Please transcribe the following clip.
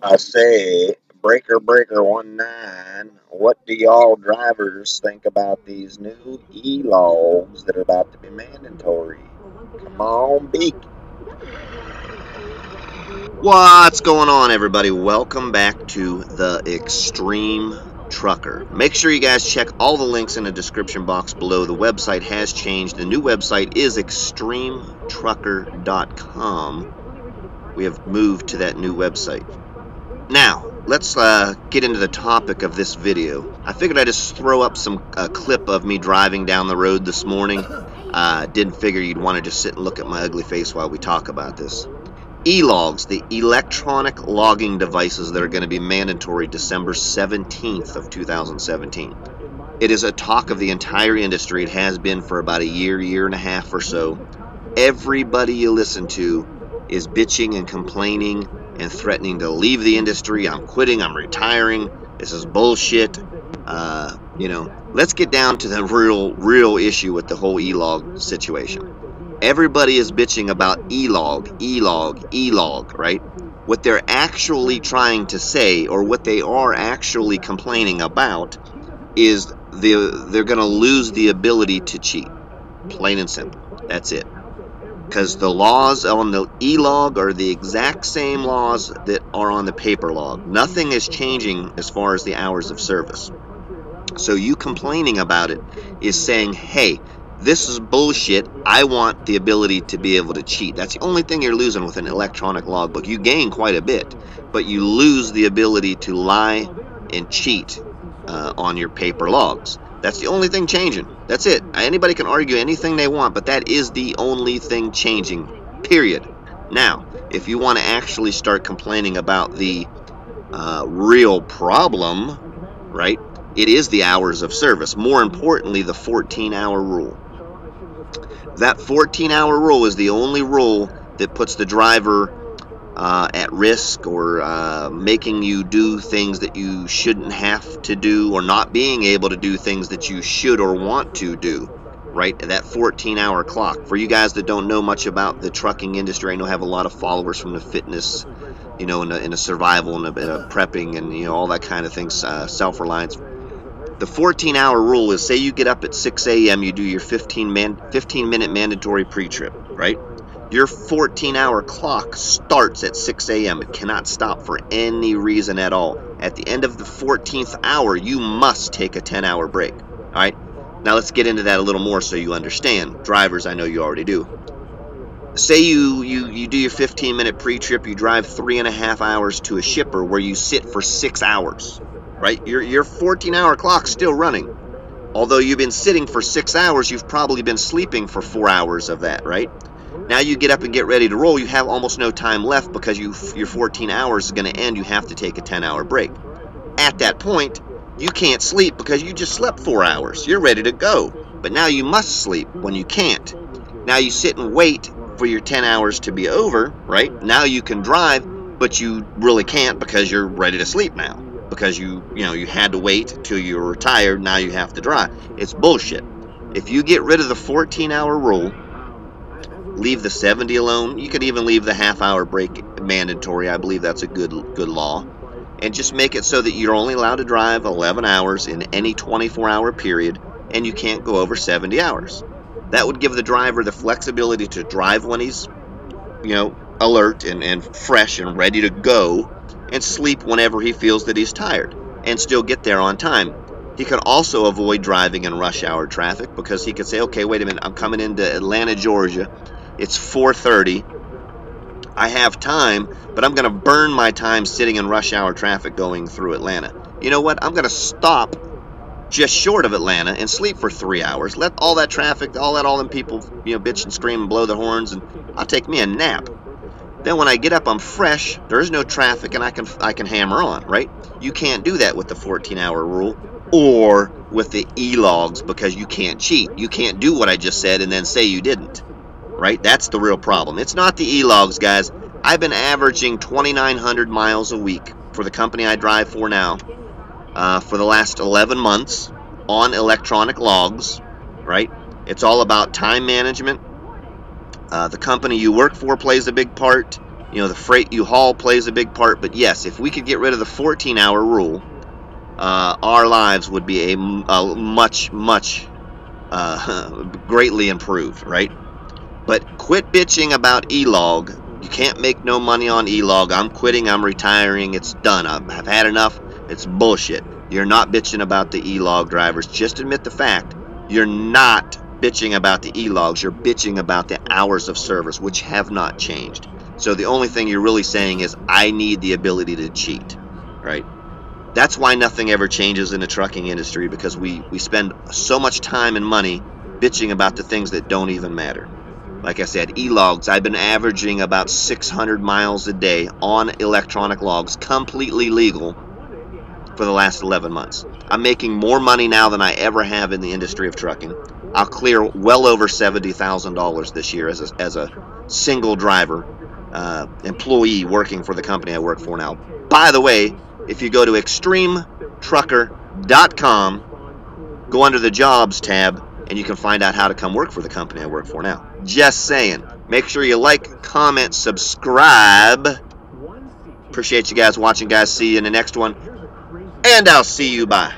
I say, breaker 19, what do y'all drivers think about these new e-logs that are about to be mandatory? Come on, Beak. What's going on, everybody? Welcome back to the Extreme Trucker. Make sure you guys check all the links in the description box below. The website has changed. The new website is XtremeTrucker.com. We have moved to that new website. Now, let's get into the topic of this video. I figured I'd just throw up a clip of me driving down the road this morning. Didn't figure you'd want to just sit and look at my ugly face while we talk about this. E-logs, the electronic logging devices that are going to be mandatory December 17th of 2017. It is a talk of the entire industry. It has been for about a year and a half or so. Everybody you listen to is bitching and complaining and threatening to leave the industry. I'm quitting, I'm retiring, this is bullshit. Let's get down to the real issue with the whole e-log situation. Everybody is bitching about e-log, right? What they're actually trying to say, or what they are actually complaining about, is they're going to lose the ability to cheat. Plain and simple. That's it. Because the laws on the e-log are the exact same laws that are on the paper log. Nothing is changing as far as the hours of service. So you complaining about it is saying, hey, this is bullshit. I want the ability to be able to cheat. That's the only thing you're losing with an electronic logbook. You gain quite a bit, but you lose the ability to lie and cheat on your paper logs. That's the only thing changing. That's it. Anybody can argue anything they want, but that is the only thing changing, period. Now, if you want to actually start complaining about the real problem, right, it is the hours of service. More importantly, the 14-hour rule. That 14-hour rule is the only rule that puts the driver at risk, or making you do things that you shouldn't have to do, or not being able to do things that you should or want to do, right? That 14-hour clock. For you guys that don't know much about the trucking industry, I know I have a lot of followers from the fitness, in a survival and a prepping and all that kind of things, self-reliance. The 14-hour rule is, say you get up at 6 a.m., you do your 15-minute mandatory pre-trip, right? Your 14-hour clock starts at 6 a.m. It cannot stop for any reason at all. At the end of the 14th hour, you must take a 10-hour break, all right? Now let's get into that a little more so you understand. Drivers, I know you already do. Say you do your 15-minute pre-trip, you drive 3.5 hours to a shipper where you sit for 6 hours. Right? Your 14-hour clock's still running. Although you've been sitting for 6 hours, you've probably been sleeping for 4 hours of that, right? Now you get up and get ready to roll, you have almost no time left because your 14 hours is going to end, you have to take a 10-hour break. At that point, you can't sleep because you just slept 4 hours. You're ready to go. But now you must sleep when you can't. Now you sit and wait for your 10 hours to be over, right? Now you can drive, but you really can't because you're ready to sleep now. Because you had to wait till you were retired, now you have to drive. It's bullshit. If you get rid of the 14-hour rule, leave the 70 alone, you could even leave the half-hour break mandatory. I believe that's a good law. And just make it so that you're only allowed to drive 11 hours in any 24-hour period, and you can't go over 70 hours. That would give the driver the flexibility to drive when he's, alert and fresh and ready to go, and sleep whenever he feels that he's tired, and still get there on time. He could also avoid driving in rush hour traffic because he could say, okay, wait a minute, I'm coming into Atlanta, Georgia. It's 4:30. I have time, but I'm going to burn my time sitting in rush hour traffic going through Atlanta. You know what? I'm going to stop just short of Atlanta and sleep for 3 hours. Let all that traffic, all them people, bitch and scream and blow their horns, and I'll take me a nap. Then when I get up, I'm fresh, there is no traffic, and I can hammer on, right? You can't do that with the 14-hour rule or with the e-logs because you can't cheat. You can't do what I just said and then say you didn't, right? That's the real problem. It's not the e-logs, guys. I've been averaging 2,900 miles a week for the company I drive for now for the last 11 months on electronic logs, right? It's all about time management. The company you work for plays a big part. You know, the freight you haul plays a big part, but yes, if we could get rid of the 14-hour rule, our lives would be a much, much greatly improved, right? But quit bitching about E-log. You can't make no money on E-log. I'm quitting. I'm retiring. It's done. I've had enough. It's bullshit. You're not bitching about the E-log drivers. Just admit the fact. You're not bitching about the E-logs. You're bitching about the hours of service, which have not changed. So the only thing you're really saying is, I need the ability to cheat, right? That's why nothing ever changes in the trucking industry, because we spend so much time and money bitching about the things that don't even matter. Like I said, e-logs, I've been averaging about 600 miles a day on electronic logs, completely legal, for the last 11 months. I'm making more money now than I ever have in the industry of trucking. I'll clear well over $70,000 this year as a single driver employee working for the company I work for now. By the way, if you go to XtremeTrucker.com, go under the Jobs tab, and you can find out how to come work for the company I work for now. Just saying. Make sure you like, comment, subscribe. Appreciate you guys watching, guys. See you in the next one. And I'll see you. Bye.